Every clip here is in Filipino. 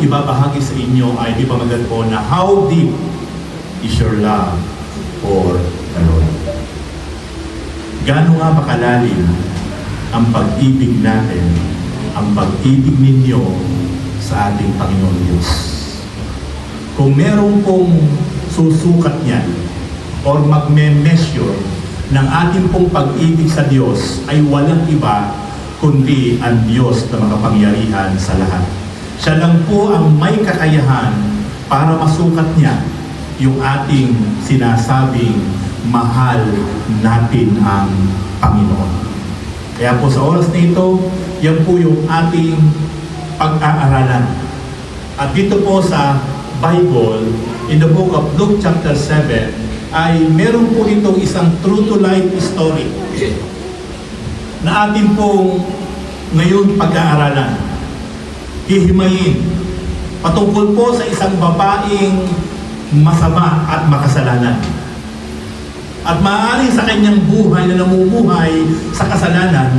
ibabahagi sa inyo ay di pamagat po na how deep is your love for the Lord. Gaano nga ba kalalim ang pag-ibig natin, ang pag-ibig ninyo sa ating Panginoon Diyos? Kung meron pong susukat niyan or magme-measure ng ating pong pag-ibig sa Diyos ay walang iba kundi ang Diyos na makapangyarihan sa lahat. Siya lang po ang may kakayahan para masukat niya yung ating sinasabing mahal natin ang Panginoon. Kaya po sa oras na ito, yan po yung ating pag-aaralan. At dito po sa Bible, in the book of Luke chapter 7, ay meron po itong isang true-to-life story na atin pong ngayon pag-aaralan. Hihimayin patungkol po sa isang babaeng masama at makasalanan. At maaaring sa kanyang buhay na namumuhay sa kasalanan,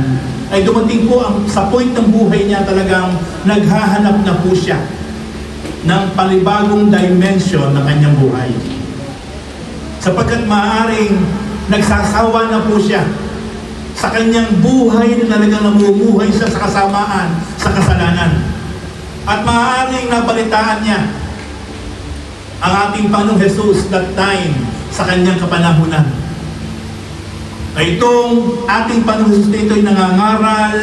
ay dumating po sa point ng buhay niya talagang naghahanap na po siya ng palibagong dimension ng kanyang buhay. Sapagkat maaaring nagsasawa na po siya sa kanyang buhay na talagang namumuhay siya sa kasamaan, sa kasalanan. At maaaring nabalitaan niya ang ating Panginoong Jesus that time sa kanyang kapanahunan. Ay itong ating Panginoong Jesus dito ay nangangaral,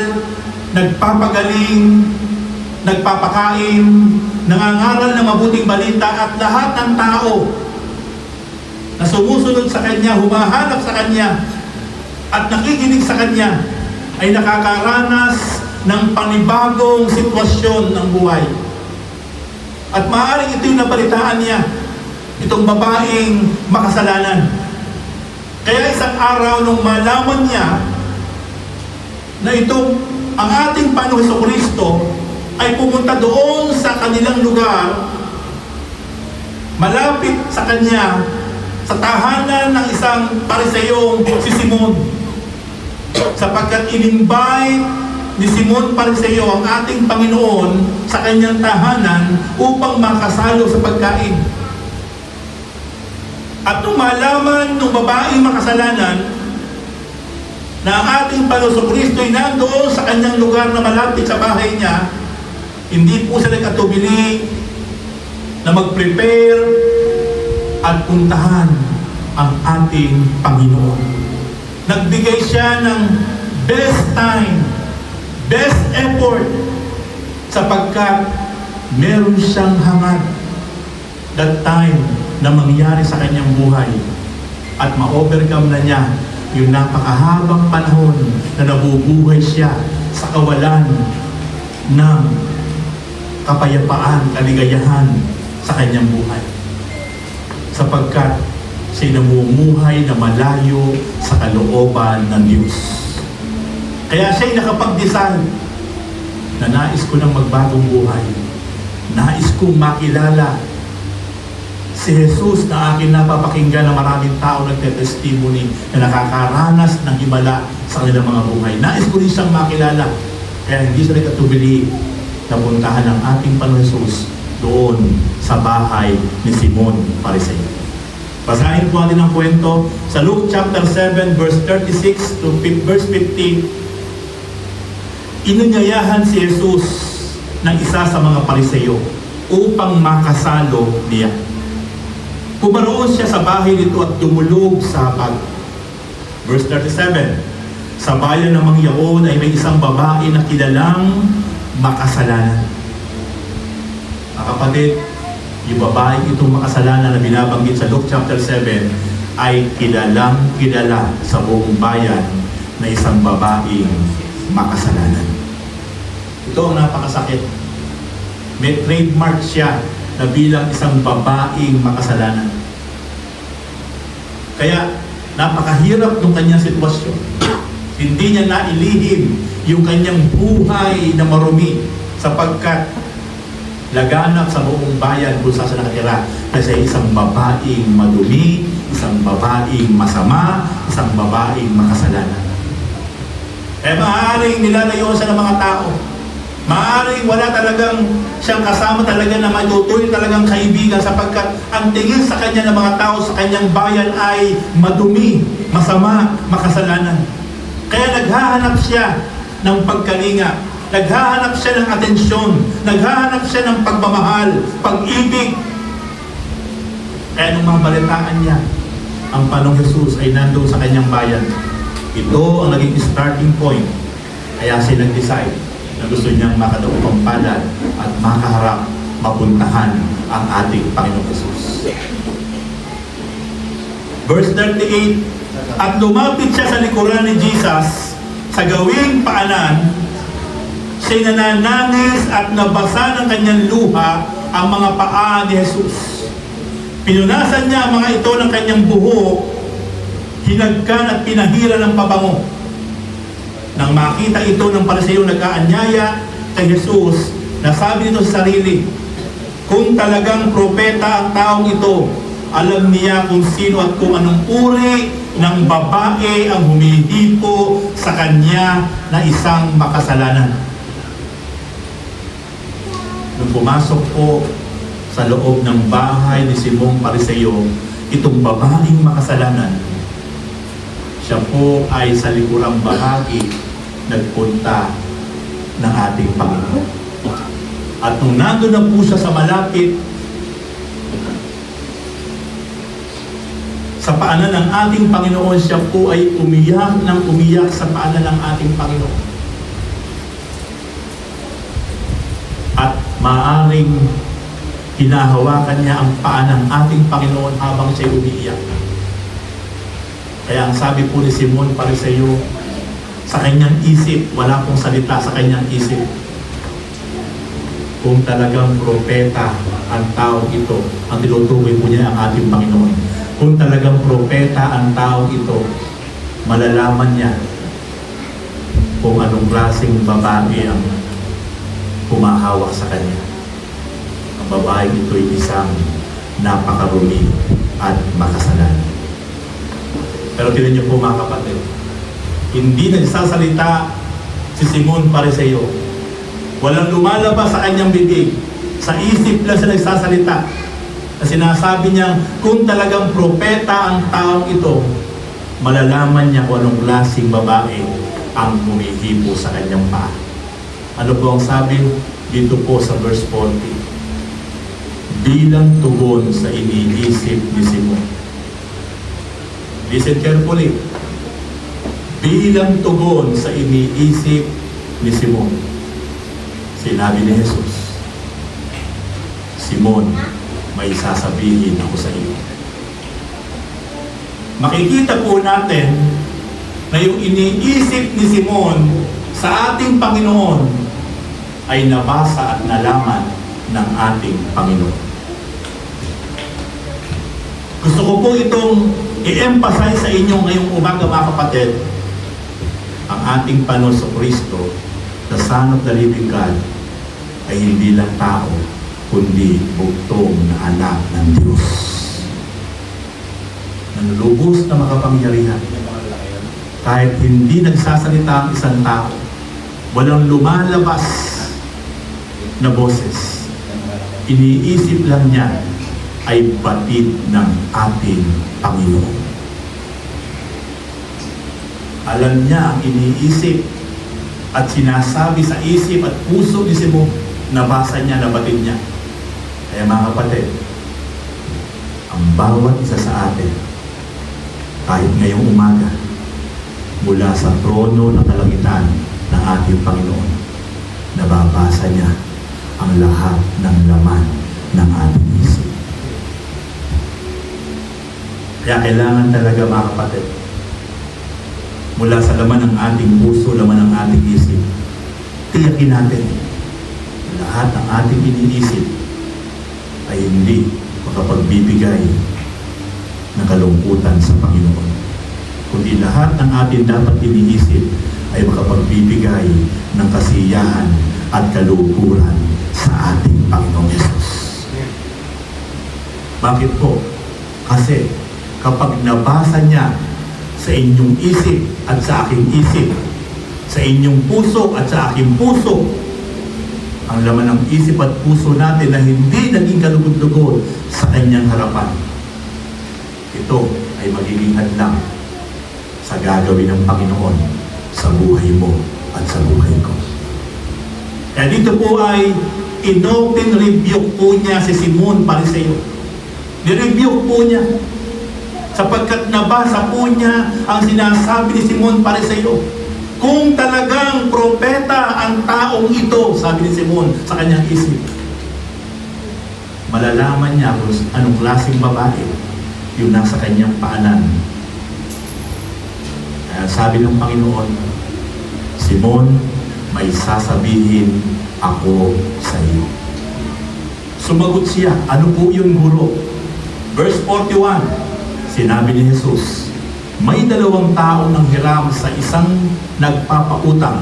nagpapagaling, nagpapakain, nangangaral ng mabuting balita at lahat ng tao na sumusunod sa kanya, humahanap sa kanya at nakikinig sa kanya ay nakakaranas ng panibagong sitwasyon ng buhay. At maaaring ito yung nabalitaan niya, itong babaeng makasalanan. Kaya isang araw nung malaman niya na itong ang ating Panginoong Jesucristo ay pumunta doon sa kanilang lugar, malapit sa kanya, sa tahanan ng isang Pariseyong si Simon. Sapagkat in-invite ni Simon Pariseo ang ating Panginoon sa kanyang tahanan upang makasalo sa pagkain. At nung malaman ng babaeng makasalanan na ang ating Panginoon Kristo ay nandoon sa kanyang lugar na malapit sa bahay niya, hindi po siya nagkatubili na mag-prepare at puntahan ang ating Panginoon. Nagbigay siya ng best time, best effort, sapagkat meron siyang hangad that time na mangyari sa kanyang buhay at ma-overcome na niya yung napakahabang panahon na nabubuhay siya sa kawalan ng kapayapaan, kaligayahan sa kanyang buhay. Sapagkat siya namumuhay na malayo sa kalooban ng Diyos. Kaya siya'y nakapag-decide na nais ko ng magbagong buhay. Nais kong makilala si Jesus na akin napapakinggan na maraming tao nagte-testimony na nakakaranas ng himala sa kanilang mga buhay. Nais ko rin siyang makilala. Kaya hindi siya nagkatubili na puntahan ng ating Panginoon Jesus doon sa bahay ni Simon Pariseo. Basahin po natin ang kwento sa Luke chapter 7 verse 36 to verse 50. Inanyayahan si Jesus ng isa sa mga Pariseo upang makasalo niya. Pumaroon siya sa bahay nito at dumulog sa hapag. Verse 37, sa bayan ng mga yaon ay may isang babae na kilalang makasalanan. Mga kapatid, yung babae itong makasalanan na binabanggit sa Luke chapter 7 ay kilalang kilala sa buong bayan na isang babaeng makasalanan. Ito ang napakasakit. May trademark siya na bilang isang babaeng makasalanan. Kaya napakahirap ng kanyang sitwasyon. Hindi niya nailihim yung kanyang buhay na marumi sapagkat laganap sa buong bayan kung saan siya nakatira kasi isang babaeng madumi, isang babaeng masama, isang babaeng makasalanan. Maaaring nilalayo siya ng mga tao. Maaaring wala talagang siyang kasama talaga na matutuloy talagang kaibigan sapagkat ang tingin sa kanya ng mga tao sa kanyang bayan ay madumi, masama, makasalanan. Kaya naghahanap siya ng pagkalinga, naghahanap siya ng atensyon, naghahanap siya ng pagmamahal, pag-ibig. Kaya nung mabalitaan niya, ang Panginoong Jesus ay nandoon sa kanyang bayan. Ito ang naging starting point. Kaya siya nag-decide na gusto niyang makadaupang palad at makaharap, mapuntahan ang ating Panginoong Jesus. Verse 38, at lumapit siya sa likuran ni Jesus sa gawing paanan, siya'y nananangis at nabasa ng kanyang luha ang mga paa ni Jesus. Pinunasan niya ang mga ito ng kanyang buhok, hinagkan at pinahira ng pabango. Nang makita ito ng Pariseo nag-aanyaya kay Jesus, nasabi nito sa sarili, kung talagang propeta ang taong ito, alam niya kung sino at kung anong uri ng babae ang humihipo sa kanya na isang makasalanan. Nung pumasok po sa loob ng bahay ni Simong Pariseo, itong babaeng makasalanan, siya po ay sa likurang bahagi nagpunta ng ating Panginoon. At nung nandun na po siya sa malapit sa paanan ng ating Panginoon, siya po ay umiyak ng umiyak sa paanan ng ating Panginoon. At maaring hinahawakan niya ang paa ng ating Panginoon habang siya umiiyak. Kaya ang sabi po ni Simon Pariseo, sa kanyang isip, wala pong salita sa kanyang isip. Kung talagang propeta ang tao ito, ang tinutukoy po niya ang ating Panginoon. Kung talagang propeta ang tao ito, malalaman niya kung anong klaseng babae ang humahawak sa kanya. Ang babae ito ay isang napakarumi at makasalanan. Pero tingnan niyo po mga kapatid, hindi nagsasalita si Simon Pariseo. Walang lumalabas sa kanyang bibig. Sa isip lang siya nagsasalita. Na sinasabi niya, kung talagang propeta ang taong ito, malalaman niya kung anong klaseng babae ang humihipo sa kanyang paa. Ano po ang sabi dito po sa verse 40? Bilang tugon sa iniisip ni Simon. Listen carefully. Bilang tugon sa iniisip ni Simon, sinabi ni Jesus, Simon, may sasabihin ako sa iyo. Makikita po natin na yung iniisip ni Simon sa ating Panginoon ay nabasa at nalaman ng ating Panginoon. Gusto ko po itong i-emphasize sa inyo ngayong umaga mga kapatid. Ang ating Panginoon Kristo, the Son of the Living God, ay hindi lang tao, kundi bugtong na anak ng Diyos. Nanlubos na makapangyarihan. Kahit hindi nagsasalita ang isang tao, walang lumalabas na boses. Iniisip lang niya ay batid ng ating Panginoon. Alam niya ang iniisip at sinasabi sa isip at puso ni Simon, nabasa niya, nabatid niya. Kaya mga kapatid, ang bawat isa sa atin, kahit ngayong umaga, mula sa trono ng kalangitan ng ating Panginoon, nababasa niya ang lahat ng laman ng ating isip. Kaya kailangan talaga mga kapatid, mula sa laman ng ating puso, laman ng ating isip, tiyakin natin lahat ng ating iniisip ay hindi makapagbibigay ng kalungkutan sa Panginoon. Kundi lahat ng ating dapat iniisip ay makapagbibigay ng kasiyahan at kaluhuran sa ating Panginoong Yesus. Bakit po? Kasi kapag nabasa niya sa inyong isip at sa aking isip, sa inyong puso at sa aking puso, ang laman ng isip at puso natin na hindi naging kalugod-lugod sa kanyang harapan. Ito ay magiging hadlang sa gagawin ng Panginoon sa buhay mo at sa buhay ko. Kaya dito po ay in-open rebuke po niya si Simon Pariseo. Ni-rebuke po niya sapagkat nabasa po niya ang sinasabi ni Simon Pariseo. Kung talagang propeta ang taong ito, sabi ni Simon sa kanyang isip, malalaman niya kung anong klaseng babae yung nasa kanyang paanan. Kaya sabi ng Panginoon, Simon, may sasabihin ako sa iyo. Sumagot siya, ano po yung guro? Verse 41, sinabi ni Jesus, may 2 taong nanghiram sa isang nagpapautang.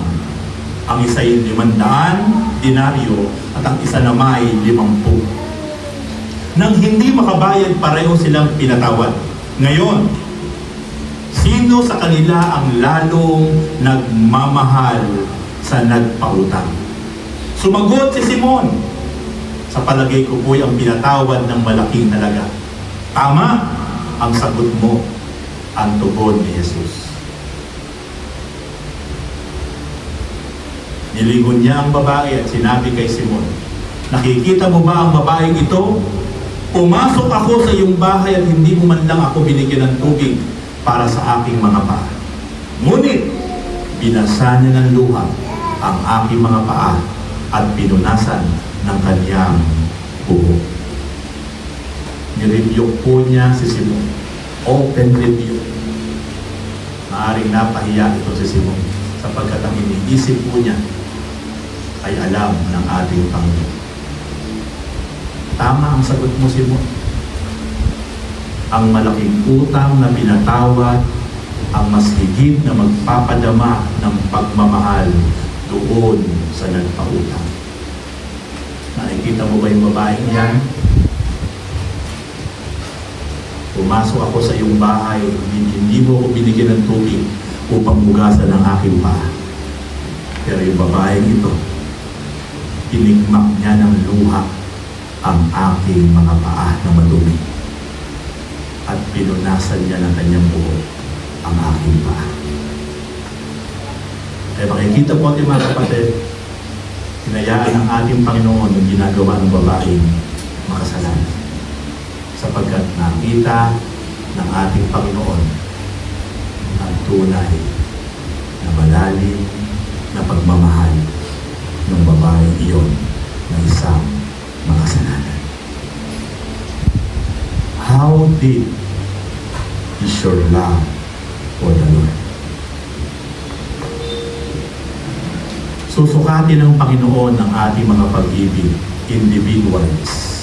Ang isa ay 500 denaryo at ang isa na may 50. Nang hindi makabayad, pareho silang pinatawad. Ngayon, sino sa kanila ang lalong nagmamahal sa nagpautang? Sumagot si Simon, sa palagay ko po ang pinatawad ng malaking halaga. Tama ang sagot mo, ang tugon ni Jesus. Nilingon niya ang babae at sinabi kay Simon, nakikita mo ba ang babaeng ito? Pumasok ako sa iyong bahay at hindi mo man lang ako binigyan ng tubig para sa aking mga paa. Ngunit, binasa niya ng luha ang aking mga paa at pinunasan ng kanyang buhok. Nirebuke po niya si Simon. Open rebuke. Maaring napahiya ito si Simon sapagkat ang iniisip po niya ay alam ng ating Panginoon. Tama ang sagot mo, Simon. Ang malaking utang na pinatawad ang mas higit na magpapadama ng pagmamahal doon sa nagpautang. Nakikita mo ba yung babaeng yan? Pumasok ako sa iyong bahay, hindi mo ako binigyan ng tubig upang hugasan ang aking paa. Pero yung babaeng ito, tinigmak niya ng luha ang aking mga paa na madumi at pinunasan niya ng kanyang buhok ang aking paa. Kaya makikita po ating mga kapatid, hinayaan ng ating Panginoon ang ginagawa ng babaeng makasalanan. Sapagkat nakita ng ating Panginoon ang tunay na malalim na pagmamahal ng babaeng iyon na isang makasalanan. How deep is your love for the Lord? Susukatin ng Panginoon ng ating mga pag-ibig, individuals.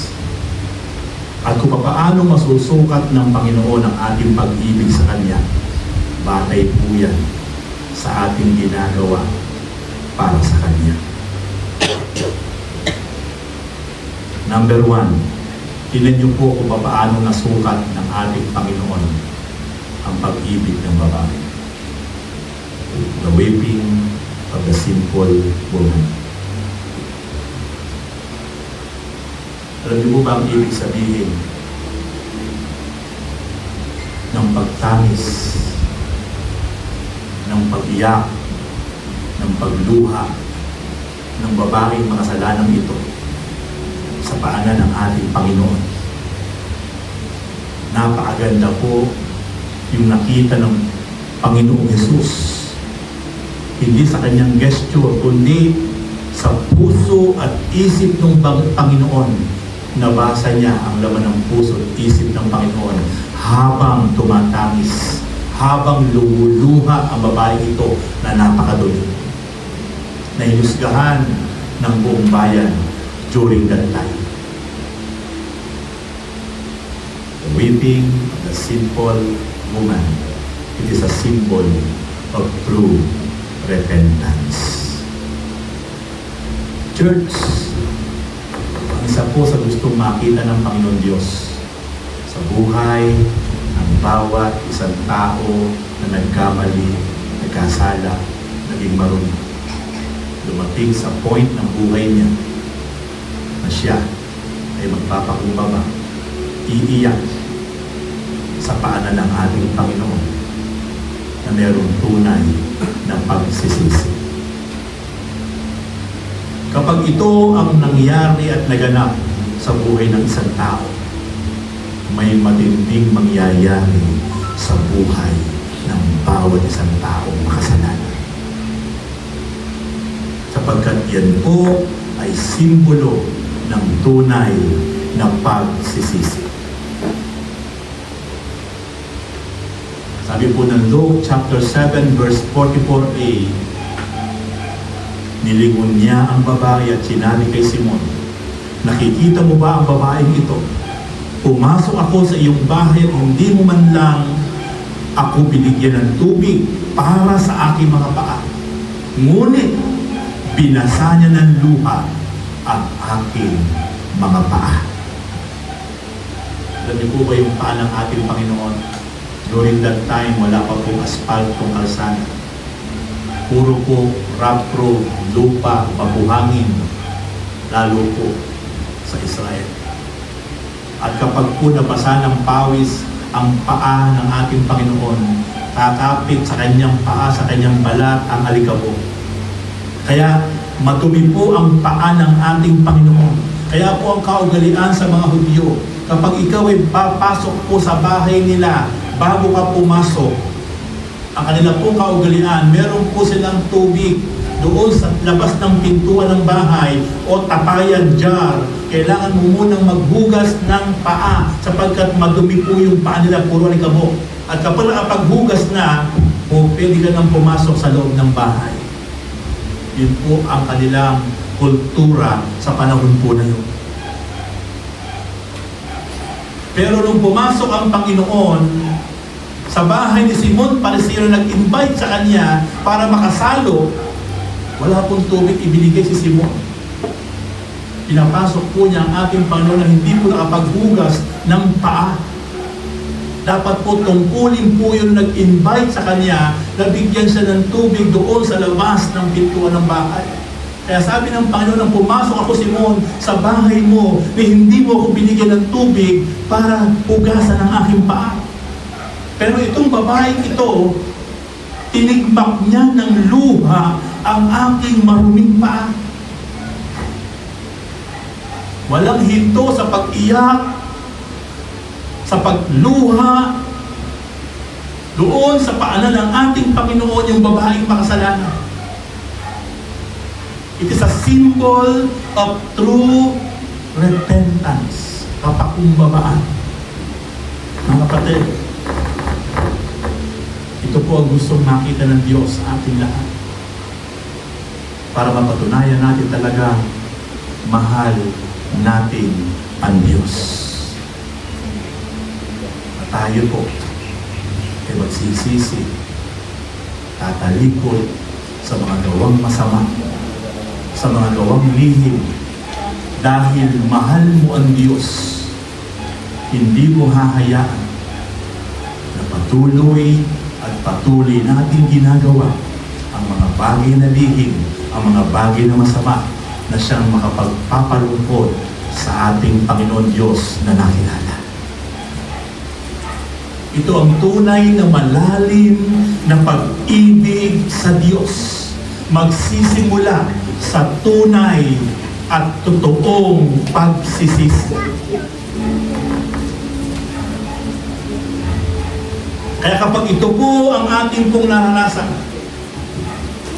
At kung paano masusukat ng Panginoon ang ating pag-ibig sa Kanya, batay po yan sa ating ginagawa para sa Kanya. Number 1, tingnan niyo po kung paano nasukat ng ating Panginoon ang pag-ibig ng babae. The weeping of the sinful woman. Alam niyo po ba ang ibig sabihin ng pagtamis, ng pag-iyak, ng pagluha ng babaeng makasalanang ito sa paanan ng ating Panginoon? Napakaganda po yung nakita ng Panginoong Jesus, hindi sa kanyang gesture, kundi sa puso at isip ng Panginoon. Nabasa niya ang laman ng puso at isip ng Panginoon habang tumatangis, habang lumuluha ang babae ito na napakaduli, na hinusgahan ng buong bayan during that time. The weeping of the sinful woman, it is a symbol of true repentance. Church, isa po sa gustong makita ng Panginoon Diyos sa buhay ng bawat isang tao na nagkamali, nagkasala, naging marunong. Dumating sa point ng buhay niya na siya ay magpapakumbaba, iiyak sa paanan ng ating Panginoon na mayroong tunay na pagsisisi. Kapag ito ang nangyari at naganap sa buhay ng isang tao, may matinding mangyayari sa buhay ng bawat isang taong makasalanan. Sapagkat yan po ay simbolo ng tunay na pagsisisi. Sabi po ng Luke chapter 7 verse 44a, nilingon niya ang babae at sinabi kay Simon, nakikita mo ba ang babaeng ito? Pumasok ako sa iyong bahay at hindi mo man lang ako binigyan ng tubig para sa aking mga paa. Ngunit, binasa niya ng luha ang aking mga paa. Alam niyo po ba yung paa ng ating Panginoon? During that time, wala pa pong asfaltong kalsada. Puro po rough road, lupa, mabuhangin, lalo po sa Israel. At kapag po nabasa ng pawis ang paa ng ating Panginoon, kakapit sa kanyang paa, sa kanyang balat ang alikabok. Kaya matumi po ang paa ng ating Panginoon. Kaya po ang kaugalian sa mga Hudyo, kapag ikaw ay papasok po sa bahay nila, bago ka pumasok, ang kanila pong kaugalian, meron po silang tubig doon sa labas ng pintuan ng bahay o tapayan jar. Kailangan mo munang maghugas ng paa sapagkat madumi po yung paa nila, puro alikabok. At kapag nakapaghugas na, pwede ka nang pumasok sa loob ng bahay. Yun po ang kanilang kultura sa panahon po na yun. Pero nung pumasok ang Panginoon sa bahay ni Simon Pariseo, nag-invite sa kanya para makasalo, wala pong tubig ibinigay si Simon. Pinapasok po niya ang ating Panginoon na hindi po nakapaghugas ng paa. Dapat po tungkulin po yung nag-invite sa kanya na bigyan siya ng tubig doon sa labas ng pintuan ng bahay. Kaya sabi ng Panginoon, nang pumasok ako, Simon, sa bahay mo, na hindi mo ako binigyan ng tubig para hugasan ang aking paa. Pero itong babaeng ito, tinigmak niya ng luha ang aking maruming paa. Walang hinto sa pag-iyak, sa pagluha, doon sa paanan ng ating Panginoon yung babaeng makasalanan. It is a symbol of true repentance, kapakumbabaan. Mga kapatid, ito po ang gustong makita ng Diyos sa ating lahat. Para mapatunayan natin talaga mahal natin ang Diyos. At tayo po ay magsisisi, tatalikod sa mga gawang masama, sa mga gawang lihim, dahil mahal mo ang Diyos. Hindi mo hahayaan na patuloy at patuloy natin ginagawa ang mga bagay na lihim, ang mga bagay na masama na siyang makapagpapalungkot sa ating Panginoon Diyos na nakilala. Ito ang tunay na malalim na pag-ibig sa Diyos. Magsisimula sa tunay at totoong pagsisisi. Kaya kapag ito po ang ating pong naranasan,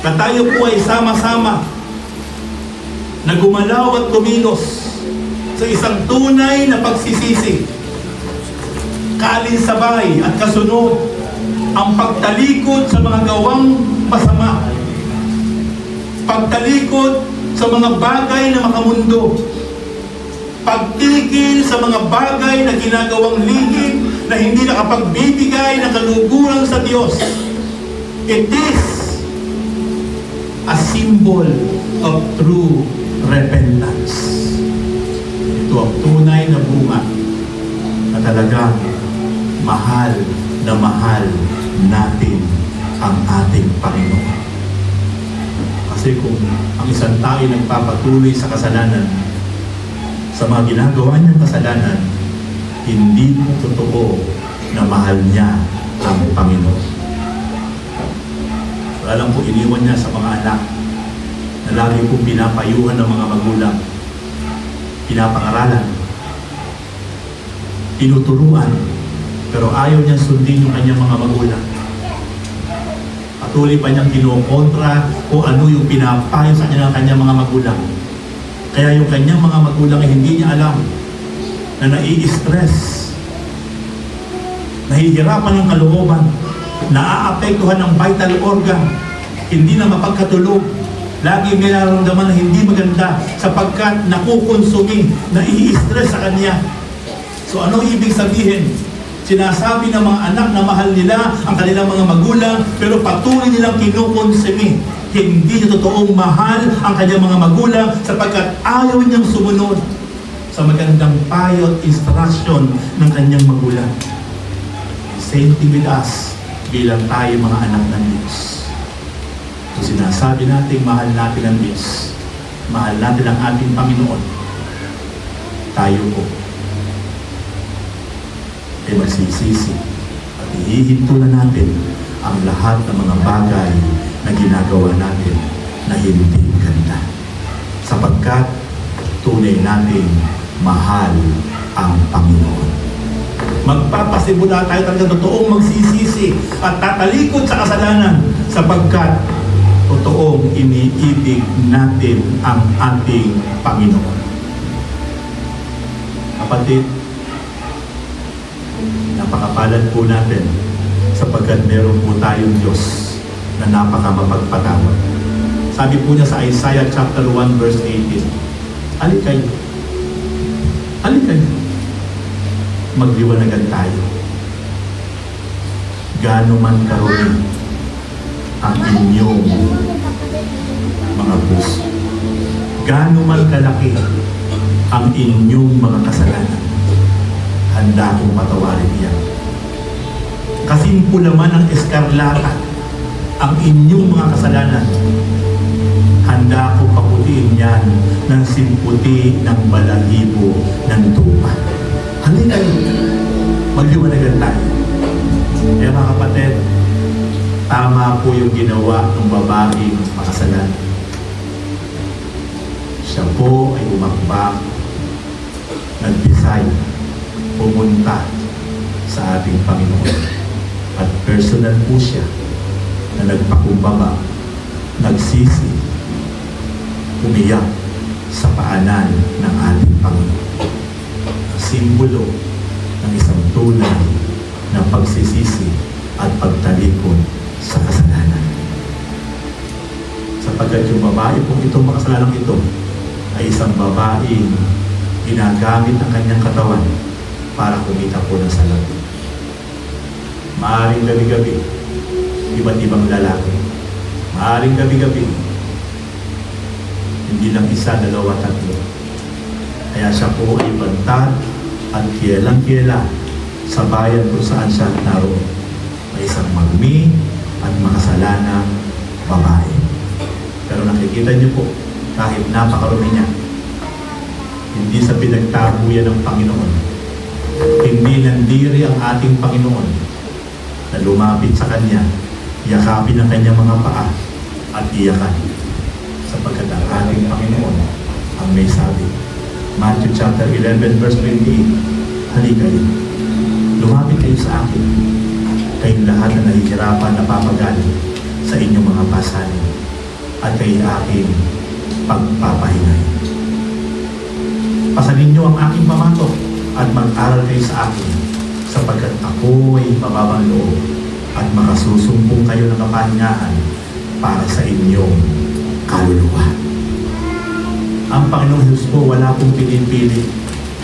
na tayo po ay sama-sama na gumalaw at kumilos sa isang tunay na pagsisisi, kalinsabay at kasunod ang pagtalikod sa mga gawang masama, pagtalikod sa mga bagay na makamundo, pagtigil sa mga bagay na ginagawang lihim na hindi nakapagbibigay ng kaluguran sa Diyos. It is a symbol of true repentance. Ito ang tunay na bunga na talagang mahal natin ang ating Panginoon. Kasi kung ang isang tao ay nagpapatuloy sa kasalanan, sa mga ginagawa niyang kasalanan, hindi po totoo na mahal niya ang Panginoon. Wala lang po iniwan niya sa mga anak na lagi pong pinapayuhan ng mga magulang, pinapangaralan, tinuturuan, pero ayaw niyang sundin yung kanyang mga magulang. Patuloy pa niyang kinukontra kung ano yung pinapayo sa kanyang mga magulang. Kaya yung kanyang mga magulang ay hindi niya alam na nai-stress, nahihirapan ng kalooban, naaapektuhan ng vital organ, hindi na mapagkatulog, lagi may nararamdaman na hindi maganda sapagkat nakukonsumi, nai-stress sa kanya. So ano ibig sabihin? Sinasabi ng mga anak na mahal nila ang kanilang mga magulang, pero patuloy nilang kinukonsumi. Hindi niya totoong mahal ang kanyang mga magulang sapagkat ayaw niyang sumunod sa magandang payo at instruction ng kanyang magulang. Same thing with us bilang tayo mga anak ng Diyos. So sinasabi natin mahal natin ang Diyos, mahal natin ang ating Panginoon, tayo po ay magsisisi at ihihintulan natin ang lahat ng mga bagay na ginagawa natin na hindi ganda. Sapagkat tunay natin mahal ang Panginoon. Magpapasimula tayo talaga totoong magsisisi at tatalikod sa kasalanan sapagkat totoong iniibig natin ang ating Panginoon. Kapatid, napakapalad po natin sapagkat meron po tayong Diyos na napakamapagpatawad. Sabi po niya sa Isaiah chapter 1 verse 18, Halik kayo, magliwanagan tayo. Gaano man karumi ang inyong mga puso, gaano man kalaki ang inyong mga kasalanan, handa kong patawarin yan. Kasing pulaman ng eskarlata ang inyong mga kasalanan, handa kong paputiin yan ng simputi ng balahibo ng tupa. Halika kayo, magliwanagan tayo. Kaya mga kapatid, tama po yung ginawa ng babaeng makasalanan. Siya po ay umakbak, nag-decide, pumunta sa ating Panginoon. At personal po siya na nagpakumbaba, nagsisi, umiyak sa paanan ng ating Panginoon. Ang simbolo ng isang tunay na pagsisisi at pagtalikod sa kasalanan. Sapagkat yung babae pong itong makasalanang ito ay isang babaeng ginagamit ang kanyang katawan para kumita po ng salapi. Maaring gabi-gabi, iba't ibang lalaki. Maaring gabi-gabi, hindi lang isa, dalawa, tatlo. Kaya siya po ay bantad at kielang-kiela sa bayan kung saan siya naroon. May isang magmi at makasalanang babae. Pero nakikita niyo po, kahit napakarumi niya, hindi sa pinagtabuyan ng Panginoon, hindi nandiri ang ating Panginoon na lumapit sa Kanya, yakapin ang Kanyang mga paa at iyakan. Sapagkat ang ating Panginoon ang may sabi. Matthew chapter 11 verse 28, Halika kayo, lumapit kayo sa akin, kayong lahat na nahihirapan na papagaling sa inyong mga pasanin, at kayo aking pagpapahinay. Pasanin niyo ang aking pamato at mag-aral kayo sa akin, sapagkat ako ay mababang loob at makasusumpong kayo ng kapahingahan para sa inyong kaluluwa. Ang Panginoong Diyos po wala pong pinipili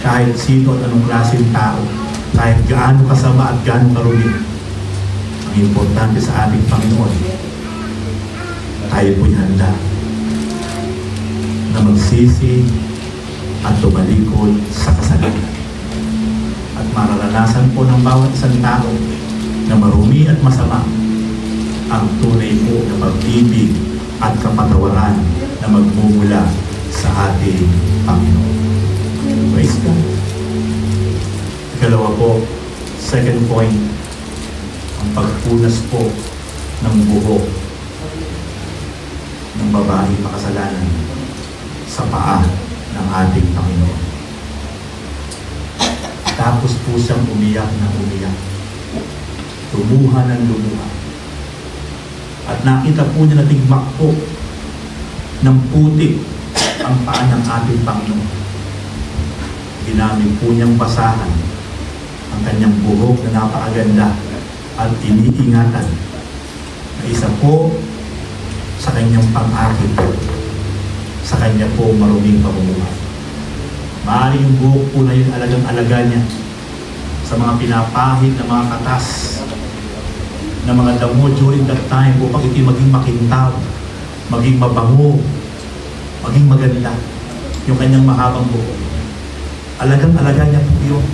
kahit sino at anong klaseng tao, kahit gaano kasama at gaano karumi. Ang importante sa ating Panginoon, tayo po'y handa na magsisi at tumalikod sa kasalanan. At mararanasan po ng bawat isang tao na marumi at masama ang tunay po na pag-ibig at kapatawaran na magmumula sa ating Panginoon. Praise God. Ikalawa po, second point, ang pagpunas po ng buhok ng babaeng makasalanan sa paa ng ating Panginoon. Tapos po siyang umiyak na umiyak. Lumuha ng lumuha. At nakita po niya na tigmak po ng putik ang paa ng ating Panginoon. Ginamit po niyang basahan ang kanyang buhok na napakaganda at iniingatan na isa po sa kanyang pang-akit sa kanya po maruming pamumuhay. Maaaring yung buhok po na yung alagang-alaga niya sa mga pinapahid na mga katas na mga damo during that time upang iti maging makintaw, maging mabango, maging maganda yung kanyang mahabang buhok. Alagang-alaga niya po yun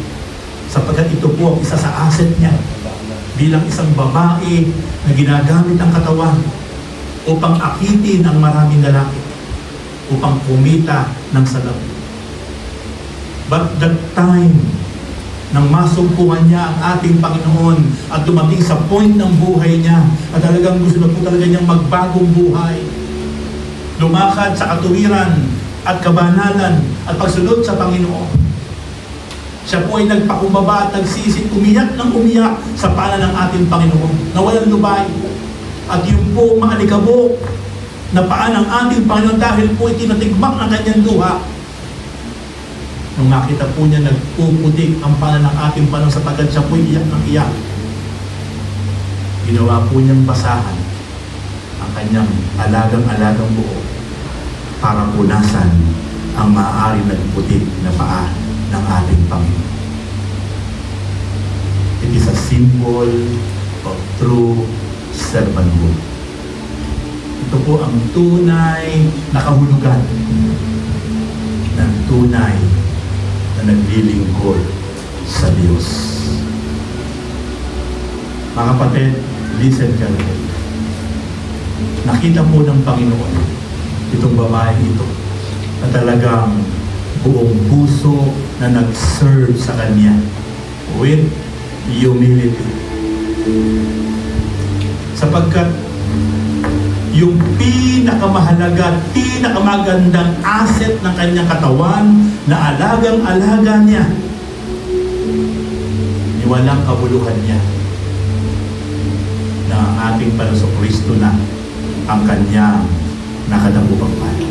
sapagkat ito po ang isa sa asset niya bilang isang babae na ginagamit ang katawan upang akitin ang maraming lalaki, upang kumita ng salapi. But that time, nang masumpungan niya ang ating Panginoon at dumating sa point ng buhay niya at talagang gusto na po talaga niyang magbagong buhay, lumakad sa katuwiran at kabanalan at pagsunod sa Panginoon, siya po ay nagpakumbaba at nagsisit, umiyak ng umiyak sa pala ng ating Panginoon na walang lubay. At yung po maalikabok na paa ng ating Panginoon dahil po itinatigmak ng kanyang luha. Nung nakita po niya nagpuputik ang pala ng ating Panginoon sapagkat siya po iyak ng iyak, ginawa po niyang basahan ang kanyang alagang-alagang buhok para punasan ang maaaring nagputik na paa ng ating Panginoon. It is a symbol of true servanthood. Ito po ang tunay na kahulugan ng tunay na naglilingkod sa Diyos. Mga kapatid, listen carefully. Nakita po ng Panginoon itong babae ito na talagang buong puso na nag-serve sa Kanya with humility. Sapagkat yung pinakamahalaga, pinakamagandang asset ng kanyang katawan na alagang-alaga niya, ni walang kabuluhan niya na ang ating Panginoon Kristo na ang kanyang nakadagupang pala.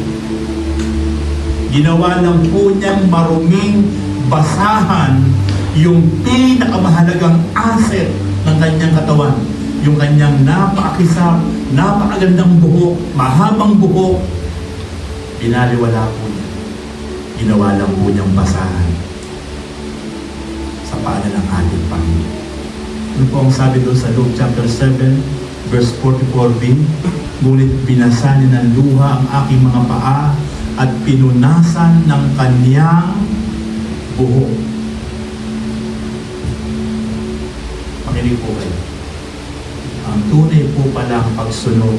Ginawa lang po niyang maruming basahan yung pinakamahalagang asset ng kanyang katawan, yung kanyang napakisap, napakagandang buhok, mahabang buhok, pinaliwala po niya. Ginawa lang po niyang basahan sa paanan ng ating Panginoon. Ano po ang sabi doon sa Luke chapter 7, verse 44b? Ngunit binasa niya ng luha ang aking mga paa at pinunasan ng kanyang buhok. Makinig po kayo. Ang tunay po palang pagsunod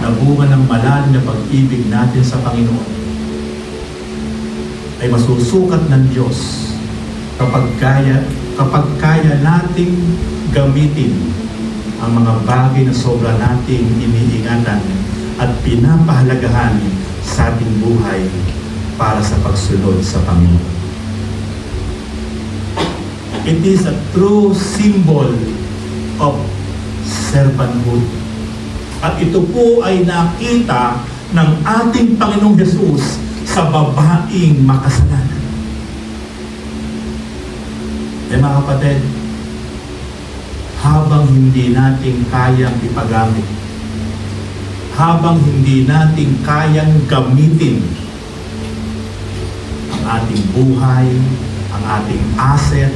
na bunga ng malalim na pag-ibig natin sa Panginoon ay masusukat ng Diyos kapag kaya nating gamitin ang mga bagay na sobra nating iniingatan at pinapahalagahan sa ating buhay para sa pagsunod sa Panginoon. It is a true symbol of servanthood. At ito po ay nakita ng ating Panginoong Jesus sa babaeng makasalanan. Mga kapatid, habang hindi natin kayang ipagamit, habang hindi natin kayang gamitin ang ating buhay, ang ating asset,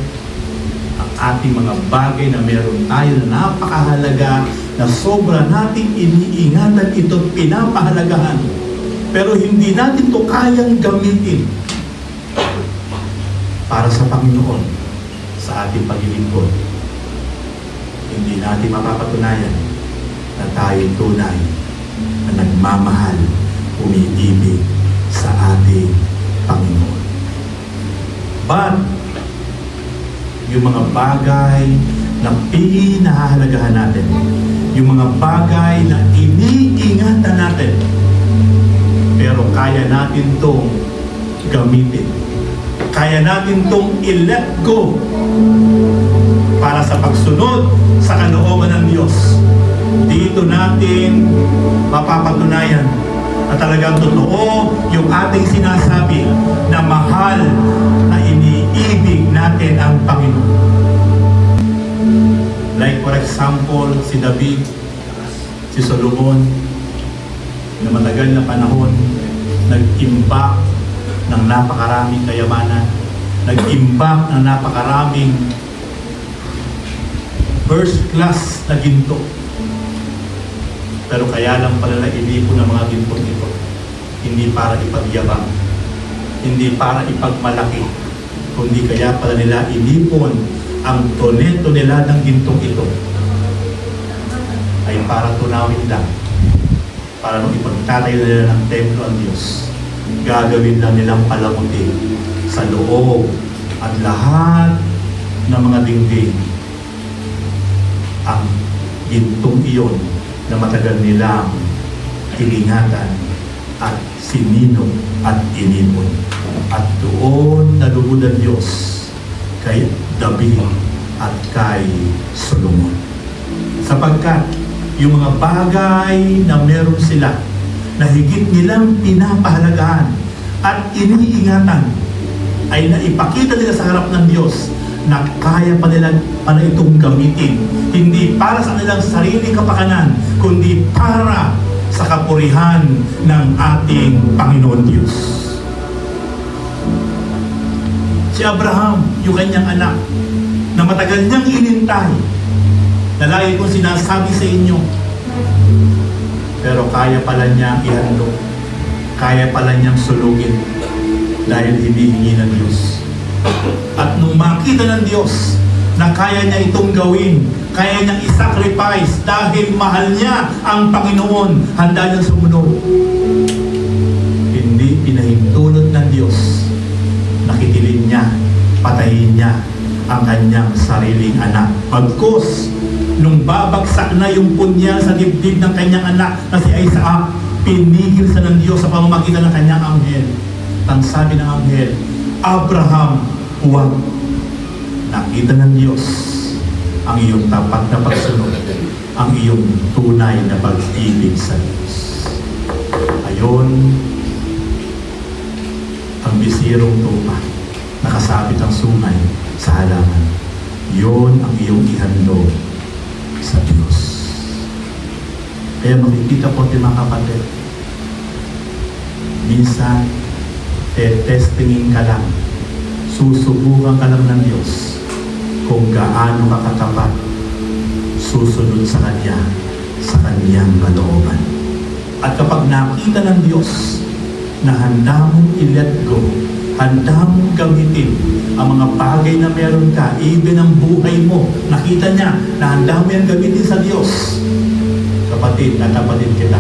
ang ating mga bagay na meron tayo na napakahalaga, na sobra nating iniingatan ito, pinapahalagahan, pero hindi natin ito kayang gamitin para sa Panginoon, sa ating paglilingkod, hindi natin mapapatunayan na tayo tunay na nagmamahal, umiibig sa ating Panginoon. But, yung mga bagay na pinahahalagahan natin, yung mga bagay na iniingatan natin, pero kaya natin tong gamitin. Kaya natin tong i-let go para sa pagsunod sa kalooban ng Diyos. Dito natin mapapatunayan na talagang totoo yung ating sinasabi na mahal na iniibig natin ang Panginoon. Like for example, si David, si Solomon, na matagal na panahon, nag-imbak ng napakaraming kayamanan, nag-imbak ng napakaraming first class na ginto. Pero kaya lang pala inipon ng mga ginto ito, hindi para ipagyabang, hindi para ipagmalaki, kundi kaya pala nila inipon ang tonelalang gintong ito ay para tunawin lang, para nung ipagtatayo nila ng templo ang Diyos, gagawin lang nilang palamuti sa loob at lahat ng mga dingding ang gintong iyon na matagal nilang iningatan at sinino at inipon. At doon nalugod ang Diyos kay David at kay Solomon. Sapagkat yung mga bagay na meron sila na higit nilang pinapahalagahan at iniingatan ay naipakita nila sa harap ng Diyos na kaya pa nila para itong gamitin, hindi para sa kanilang sariling kapakanan, kundi para sa kapurihan ng ating Panginoon Diyos. Si Abraham, yung kanyang anak, na matagal niyang inintay, na lagi kong sinasabi sa inyo, pero kaya pala niya ihandog, kaya pala niyang sulugin dahil hinihingi ng Diyos. At nung makita ng Diyos na kaya niya itong gawin, kaya niyang isacrifice dahil mahal niya ang Panginoon, handa niyang sumunod. Hindi pinahintulot ng Diyos, nakitilin niya, patayin niya ang kanyang sariling anak. Pagkos, nung babagsak na yung punyal sa dibdib ng kanyang anak na si Isaac, pinigil sa ng Diyos sa pamamagitan ng kanyang anghel. Ang sabi ng anghel, Abraham, huwag. Nakita ng Diyos ang iyong tapat na pagsunod, ang iyong tunay na pag-ibig sa Diyos. Ayon, ang bisirong tupa, nakasabit ang sungay sa halaman. Yun ang iyong ihandog sa Diyos. Kaya makikita po mga kapatid, minsan, testingin ka lang, susubukan ka lang ng Diyos kung gaano ka katapat susunod sa Kanya, sa Kanyang kalooban. At kapag nakita ng Diyos na handa mong i-let go, handa mong gamitin ang mga bagay na meron ka, even ang buhay mo, nakita niya na handa mo yan gamitin sa Diyos, kapatid, natapatin kita,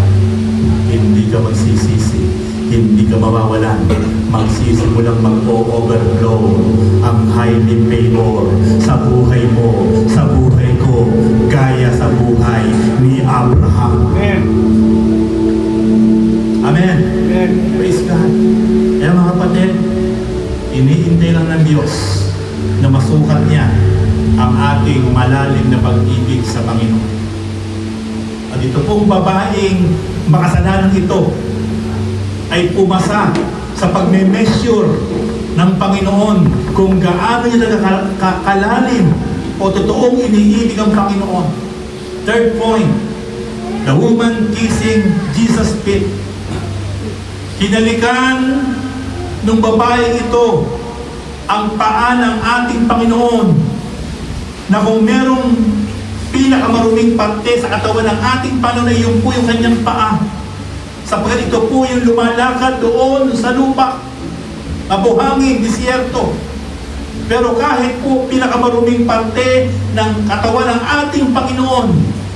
hindi ka magsisisi, hindi ka mawawalan, magsisimulang mag-o-overflow ang highly favor sa buhay mo, sa buhay ko, gaya sa buhay ni Abraham. Amen. Amen. Amen. Praise God. Kaya mga kapatid, iniintay lang ng Diyos na masukat niya ang ating malalim na pag-ibig sa Panginoon. At ito pong babaeng makasalanan ito ay pumasa sa pagme-measure ng Panginoon kung gaano niya kalalim o totoong iniibig ang Panginoon. Third point, the woman kissing Jesus' feet. Hinalikan ng babaeng ito ang paa ng ating Panginoon na kung merong pinakamaruming parte sa katawan ng ating Panginoon ay yung po yung kanyang paa. Sapagkat ito po yung lumalakad doon sa lupa, mabuhangin, disyerto. Pero kahit po pinakamaruming parte ng katawan ng ating Panginoon,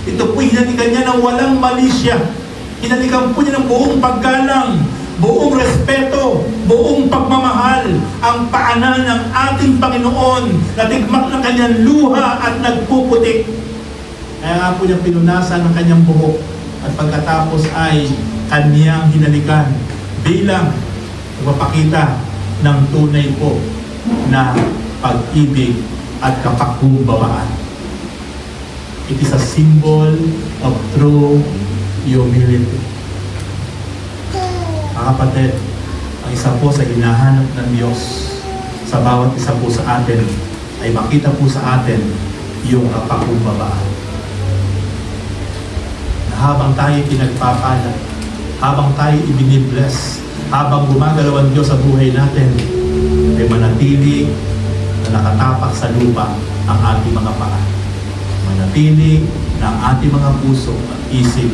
ito po hinalikan niya ng walang malisya. Hinalikan po niya ng buong paggalang buong respeto, buong pagmamahal ang paanan ng ating Panginoon na tigmak ng kanyang luha at nagpuputik. Kaya nga po niya pinunasan ng kanyang buhok at pagkatapos ay kanyang hinalikan bilang magpapakita ng tunay po na pag-ibig at kapakumbabaan. It is a symbol of true humility. Mga kapatid, ang isa po sa hinahanap ng Diyos sa bawat isa po sa atin ay makita po sa atin yung kapakumbabaan. Na habang tayo pinagpapala, habang tayo ibinibless, habang gumagalaw ang Diyos sa buhay natin, ay manatili na nakatapak sa lupa ang ating mga paa. Manatili na ang ating mga puso at isip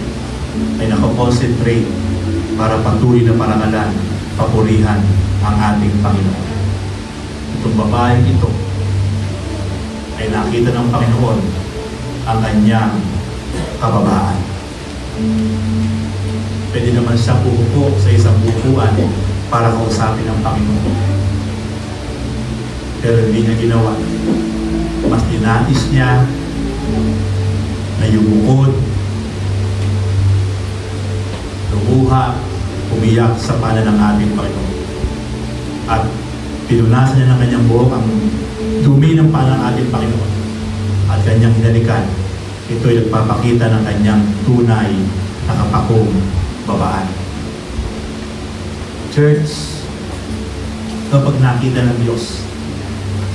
ay nakakonsentrate para patuloy na parangalan, papurihan ang ating Panginoon. Itong babaeng ito ay nakita ng Panginoon ang kanyang kababaan. Pwede naman siya puhupo sa isang bukuan para kausapin ang Panginoon. Pero hindi niya ginawa. Mas dinais niya na yumukod, lumuha, umiyak sa pala ng ating Panginoon. At pinunasan niya ng kanyang buhok ang dumi ng pala ng ating Panginoon. At kanyang hinalikan. Ito'y nagpapakita ng kanyang tunay na kapakumbabaan. Church, kapag nakita ng Diyos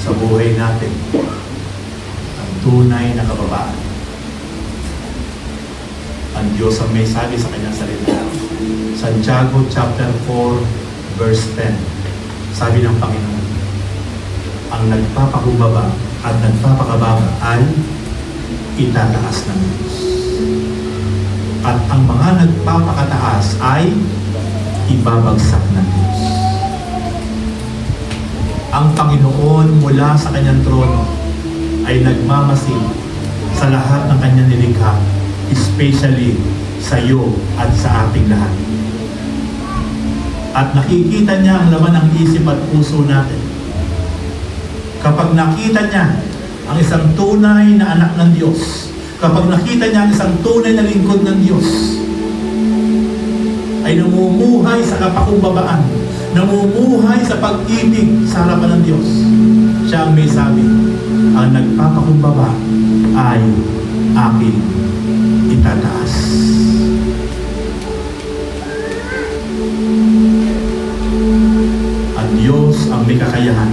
sa buhay natin ang tunay na kababaan, ang Diyos ang may sabi sa kanyang salita. Santiago chapter 4 verse 10, sabi ng Panginoon, ang nagpapakumbaba at nagpapakababa ay itataas ng Diyos. At ang mga nagpapakataas ay ibabagsak ng Diyos. Ang Panginoon mula sa kanyang trono ay nagmamasid sa lahat ng kanyang nilikha, especially sa iyo at sa ating lahat. At nakikita niya ang laman ng isip at puso natin. Kapag nakita niya ang isang tunay na anak ng Diyos, kapag nakita niya ang isang tunay na lingkod ng Diyos, ay namumuhay sa kapakumbabaan, namumuhay sa pag-ibig sa harapan ng Diyos. Siya ang may sabi, ang nagpapakumbaba ay aking itataas. Ang Diyos ang may kakayahan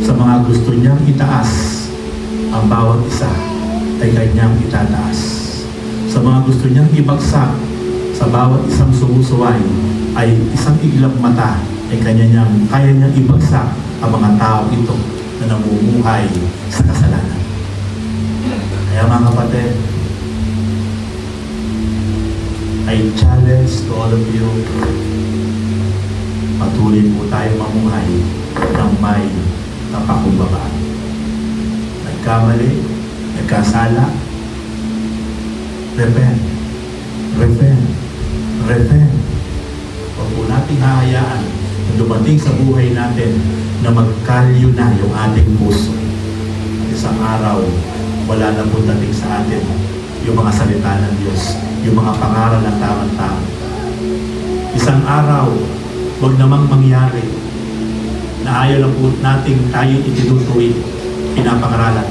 sa mga gusto niyang itaas, ang bawat isa ay kanyang itataas. Sa mga gusto niyang ibagsak, sa bawat isang sumusuway ay isang iglap mata ay kaya niyang ibagsak ang mga tao ito na namumuhay sa kasalanan. Kaya mga kapatid, I challenge to all of you, patuloy po tayo mamuhay ng may kapakumbabaan. Nagkamali, nagkasala, repent. Huwag po nating hahayaan na dumating sa buhay natin na magkalyo na yung ating puso. At isang araw, wala na po dating sa atin yung mga salita ng Diyos, yung mga pangaral ng tamang-tama. Isang araw, huwag namang mangyari na ayaw lang po nating tayo itinutuin, pinapangaralan.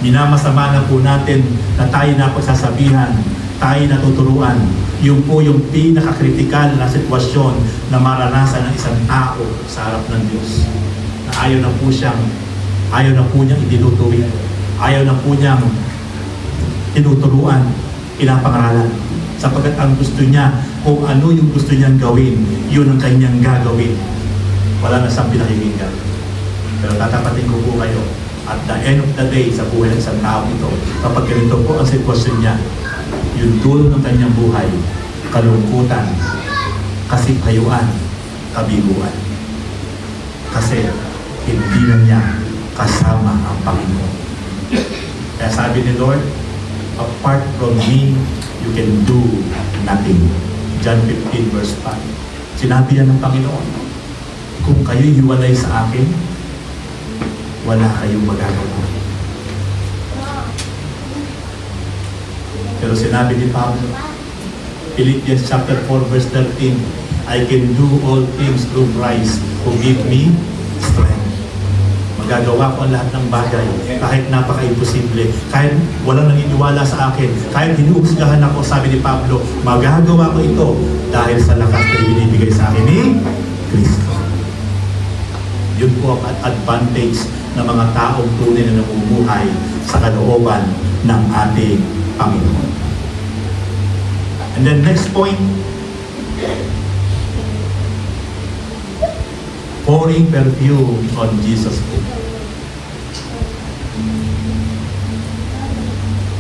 Minamasama na po natin na tayo napagsasabihan, tayo natuturuan. Yun po yung pinakakritikal na sitwasyon na maranasan ng isang tao sa harap ng Diyos. Na ayaw na po niyang itinutuin. Ayaw na po niyang tinuturuan, pinapangaralan. Sapagkat ang gusto niya, kung ano yung gusto niyang gawin, yun ang kanyang gagawin. Wala na siyang pinakikinggan. Pero tatapatin ko po kayo, at the end of the day, sa buhay ng isang tao ito, kapag ganito po ang sitwasyon niya, yung dulo ng kanyang buhay, kalungkutan, kasipayuan, kabiguan. Kasi hindi na niya kasama ang Panginoon. Kaya sabi ni Lord, apart from me, you can do nothing. John 15 verse 5. Sinabi yan ng Panginoon, kung kayo'y hiwalay sa akin, wala kayong magagawa. Pero sinabi ni Pablo, Philippians chapter 4 verse 13, I can do all things through Christ who give me strength. Magagawa ko ang lahat ng bagay, kahit napaka-imposible, kahit walang naniniwala sa akin, kahit hinuhusgahan ako, sabi ni Pablo, magagawa ko ito dahil sa lakas na ibinibigay sa akin ni Kristo. Yun po ang advantage ng mga taong tunay na namumuhay sa kalooban ng ating Panginoon. And then next point, pouring perfume on Jesus' foot.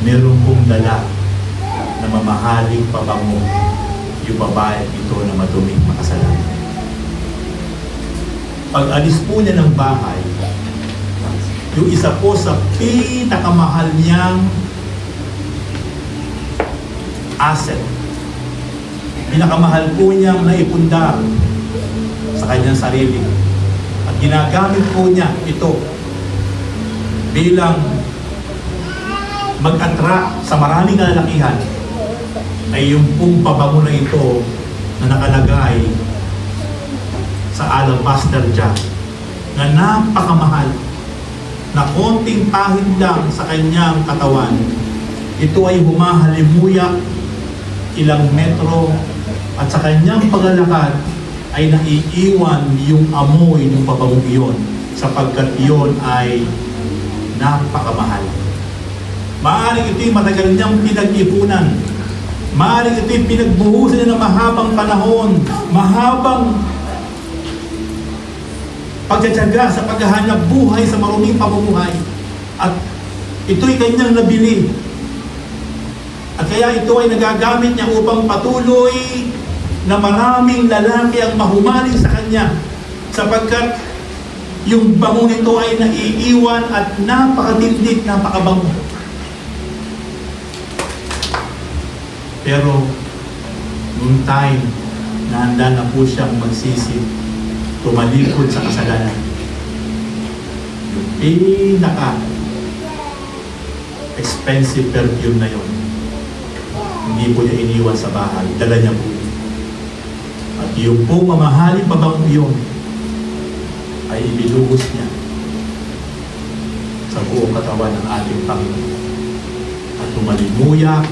Meron pong dala na mamahaling pabango yung babae ito na maduming makasalanan. Pag alis po niya ng bahay, yung isa po sa pinakamahal niyang asset, pinakamahal po niyang naipundar sa kanyang sarili. At ginagamit po niya ito bilang mag-attract sa maraming kalalakihan ay yung pong pabango na ito na nakalagay sa alabaster jar na napakamahal na konting pahid lang sa kanyang katawan. Ito ay humahalimuyak ilang metro at sa kanyang paglalakad ay naiiwan yung amoy ng pabangong iyon sapagkat iyon ay napakamahal. Maaaring ito'y matagal niyang pinag-ipunan. Maaaring ito'y pinagbuhusan niya ng mahabang panahon, mahabang pagtsatsaga sa paghahanap buhay sa maruming pamumuhay. At ito'y kanyang nabili. At kaya ito ay nagagamit niya upang patuloy na maraming lalaki ang mahumaling sa kanya sapagkat yung bango nito ay naiiwan at napakatitlit, napakabango. Pero noong time na handa na po siyang magsisi, tumalikod sa kasalanan, yung pinaka expensive perfume na yon, hindi po niya iniwan sa bahay, dala niya po. At yung po mamahaling pabango yun ay ibinuhos niya sa buong katawan ng ating Panginoon. At tumalimuyak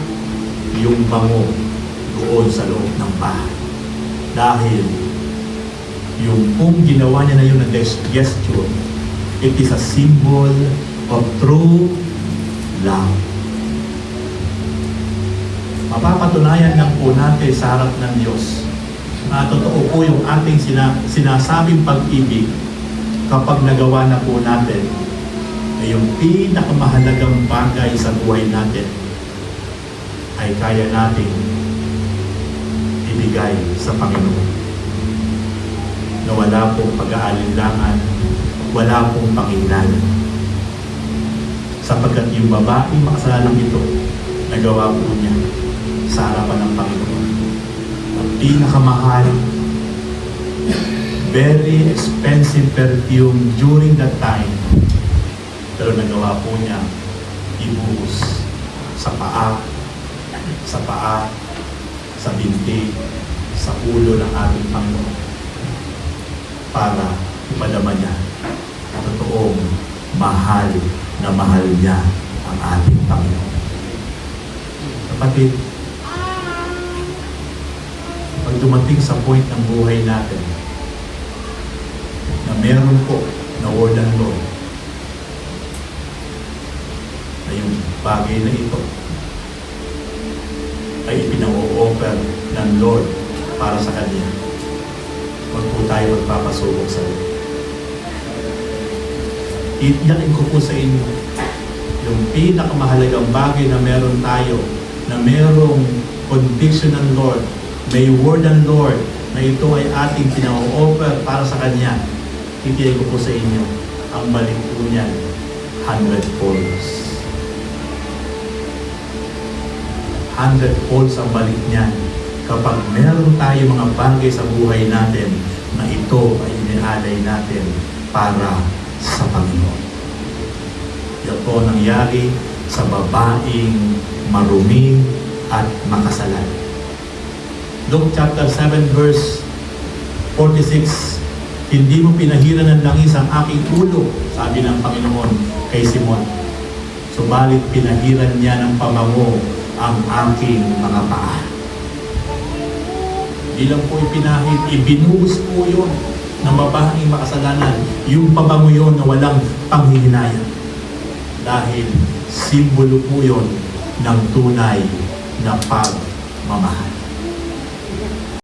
yung bango doon sa loob ng bahay. Dahil yung pong ginawa niya na yun na gesture, it is a symbol of true love. Mapapatunayan lang po natin sa harap ng Diyos na totoo po yung ating sinasabing pag-ibig kapag nagawa na po natin na yung pinakamahalagang bagay sa buhay natin ay kaya nating ibigay sa Panginoon. Na wala pong pag-aalinlangan, wala pong pangingailangan. Sapagkat yung babaeng makasalanang ito, nagawa po niya sa harapan ng Panginoon. Ang pinakamahal, very expensive perfume during that time. Pero nagawa po niya ibuhos sa paa, sa binti, sa ulo ng ating Panginoon para ipadama niya na totoong mahal na mahal niya ang ating Panginoon. Kapatid, pag dumating sa point ng buhay natin na meron po na word ng Lord na yung bagay na ito ay ipinang-o-offer ng Lord para sa Kanya, huwag po tayo magpapasubok sa Lord. Iyakin ko po sa inyo yung pinakamahalagang bagay na meron tayo, na merong conviction ng Lord, may word ng Lord na ito ay ating pinang-o-offer para sa Kanya. Iyakin ko po sa inyo ang balik po niyan 100 folds. 100 folds ang balik niyan kapag meron tayo mga bagay sa buhay natin na ito ay inialay natin para sa Panginoon. Yan po nangyari sa babaeng marumi at makasalan. Luke chapter 7 verse 46, hindi mo pinahiran ng langis ang aking ulo, sabi ng Panginoon kay Simon. Subalit pinahiran niya ng pabango ang aking mga paa. Hindi lang po ipinahid, ibinuhos po yun ng babaeng makasalanan. Yung pabango yun na walang panghihinayang. Dahil simbolo po yun ng tunay na pagmamahal.